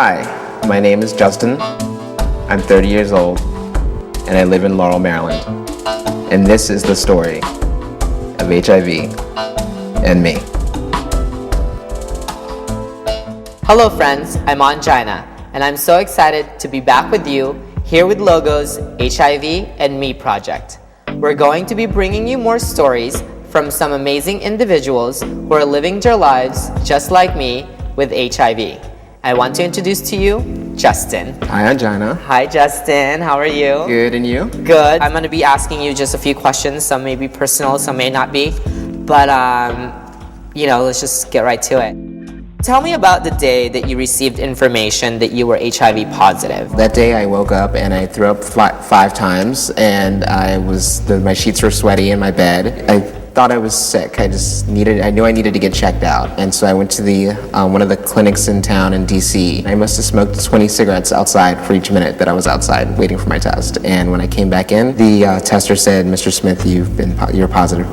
Hi, my name is Justin. I'm 30 years old, and I live in Laurel, Maryland. And this is the story of HIV and me. Hello friends, I'm Angina, and I'm so excited to be back with you here with Logo's HIV and Me project. We're going to be bringing you more stories from some amazing individuals who are living their lives just like me with HIV. I want to introduce to you Justin. Hi, Angina. Hi Justin, how are you? Good, and you? Good. I'm going to be asking you just a few questions. Some may be personal, some may not be. But, let's just get right to it. Tell me about the day that you received information that you were HIV positive. That day I woke up and I threw up 5 times, and my sheets were sweaty in my bed. I thought I was sick. I knew I needed to get checked out. And so I went to one of the clinics in town in DC. I must have smoked 20 cigarettes outside for each minute that I was outside waiting for my test. And when I came back in, the tester said, "Mr. Smith, you're positive,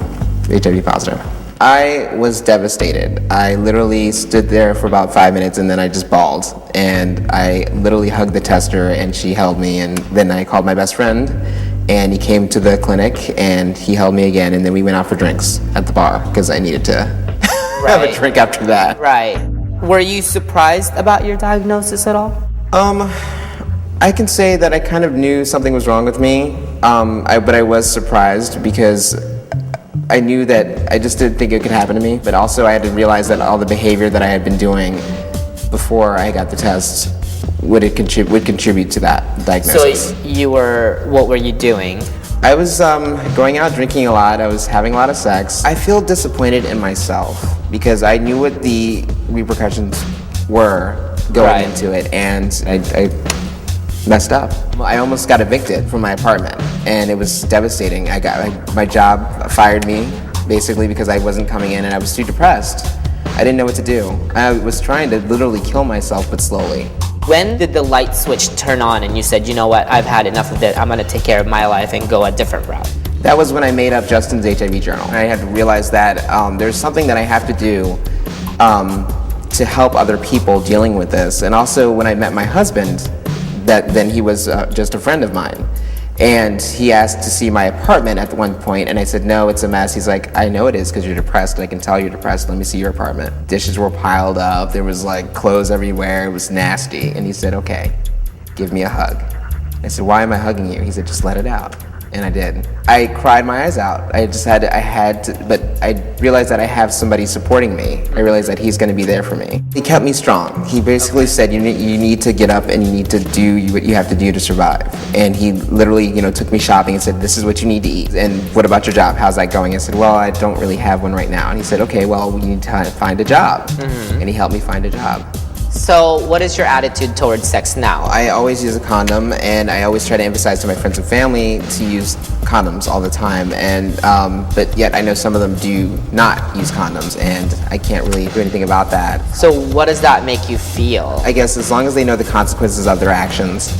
HIV positive." I was devastated. I literally stood there for about 5 minutes and then I just bawled. And I literally hugged the tester and she held me, and then I called my best friend and he came to the clinic and he held me again, and then we went out for drinks at the bar because I needed to have a drink after that. Right. Were you surprised about your diagnosis at all? I can say that I kind of knew something was wrong with me, but I was surprised because I knew that I just didn't think it could happen to me, but also I had to realize that all the behavior that I had been doing before I got the test would contribute to that diagnosis. So what were you doing? I was going out drinking a lot. I was having a lot of sex. I feel disappointed in myself because I knew what the repercussions were going into it, and I messed up. I almost got evicted from my apartment, and it was devastating. My job fired me basically because I wasn't coming in and I was too depressed. I didn't know what to do. I was trying to literally kill myself, but slowly. When did the light switch turn on and you said, you know what, I've had enough of it, I'm going to take care of my life and go a different route? That was when I made up Justin's HIV journal. I had to realize that there's something that I have to do to help other people dealing with this. And also when I met my husband, then he was just a friend of mine. And he asked to see my apartment at one point, and I said, no, it's a mess. He's like, I know it is because you're depressed. I can tell you're depressed. Let me see your apartment. Dishes were piled up. There was clothes everywhere. It was nasty. And he said, okay, give me a hug. I said, why am I hugging you? He said, just let it out. And I did. I cried my eyes out. But I realized that I have somebody supporting me. I realized that he's going to be there for me. He kept me strong. He basically said, you need to get up and you need to do what you have to do to survive. And he literally, took me shopping and said, this is what you need to eat. And what about your job? How's that going? I said, well, I don't really have one right now. And he said, okay, well, we need to find a job. Mm-hmm. And he helped me find a job. So what is your attitude towards sex now? I always use a condom, and I always try to emphasize to my friends and family to use condoms all the time. And but yet I know some of them do not use condoms, and I can't really do anything about that. So what does that make you feel? I guess as long as they know the consequences of their actions,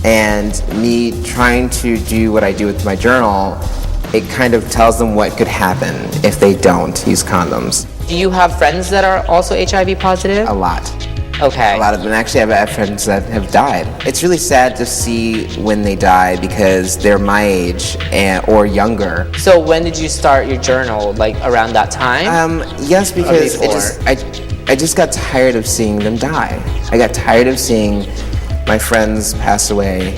and me trying to do what I do with my journal, it kind of tells them what could happen if they don't use condoms. Do you have friends that are also HIV positive? A lot. Okay. A lot of them. Actually, I have friends that have died. It's really sad to see when they die because they're my age or younger. So when did you start your journal? Around that time? Yes, because I just got tired of seeing them die. I got tired of seeing my friends pass away,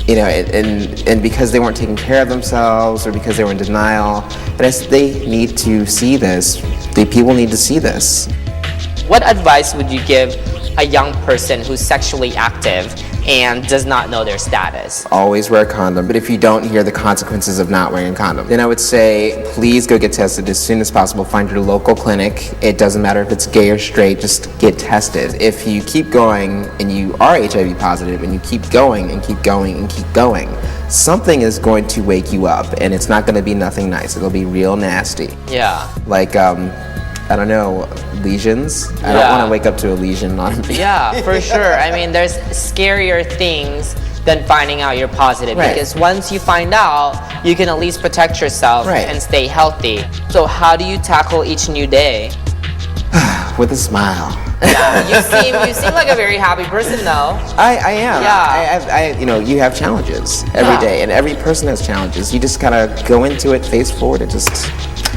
and because they weren't taking care of themselves or because they were in denial. And they need to see this. People need to see this. What advice would you give a young person who's sexually active and does not know their status? Always wear a condom, but if you don't hear the consequences of not wearing a condom, then I would say please go get tested as soon as possible. Find your local clinic. It doesn't matter if it's gay or straight, just get tested. If you keep going and you are HIV positive and you keep going and keep going and keep going, something is going to wake you up, and it's not going to be nothing nice. It'll be real nasty. Yeah. I don't know, lesions? I don't want to wake up to a lesion on me. Yeah, for sure. I mean, there's scarier things than finding out you're positive. Right. Because once you find out, you can at least protect yourself and stay healthy. So how do you tackle each new day? with a smile. Yeah, you seem like a very happy person though. I am. Yeah. You have challenges every Yeah. day, and every person has challenges. You just kind of go into it, face forward, and just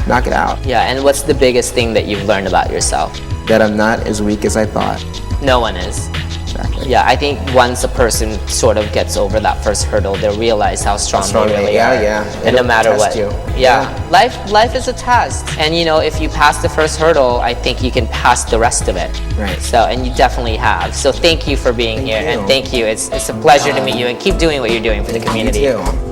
knock it out. Yeah, and what's the biggest thing that you've learned about yourself? That I'm not as weak as I thought. No one is. Exactly. Yeah, I think once a person sort of gets over that first hurdle, they'll realize how strong they really are. Yeah. And no It'll matter test what. you. Yeah. Life is a test. And if you pass the first hurdle, I think you can pass the rest of it. Right. So, and you definitely have. So thank you for being here. you. And thank you. It's a pleasure to meet you, and keep doing what you're doing for the community. You too.